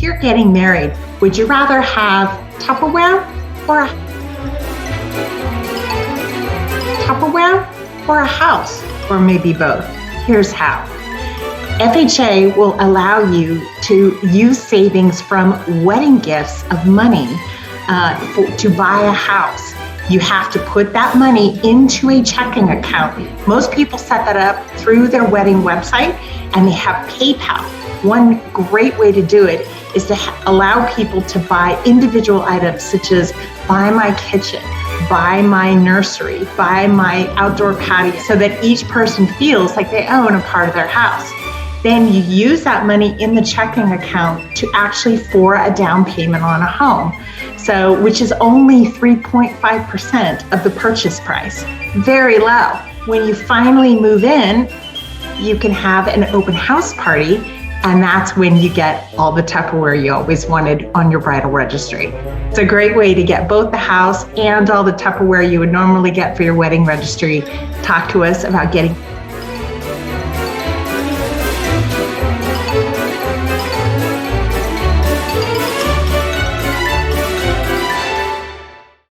If you're getting married, would you rather have Tupperware or a house, or maybe both? Here's how. FHA will allow you to use savings from wedding gifts of money to buy a house. You have to put that money into a checking account. Most people set that up through their wedding website, and they have PayPal. One great way to do it is to allow people to buy individual items such as buy my kitchen, buy my nursery, buy my outdoor patio, so that each person feels like they own a part of their house. Then you use that money in the checking account to actually for a down payment on a home. So, which is only 3.5% of the purchase price. Very low. When you finally move in, you can have an open house party, and that's when you get all the Tupperware you always wanted on your bridal registry. It's a great way to get both the house and all the Tupperware you would normally get for your wedding registry. Talk to us about getting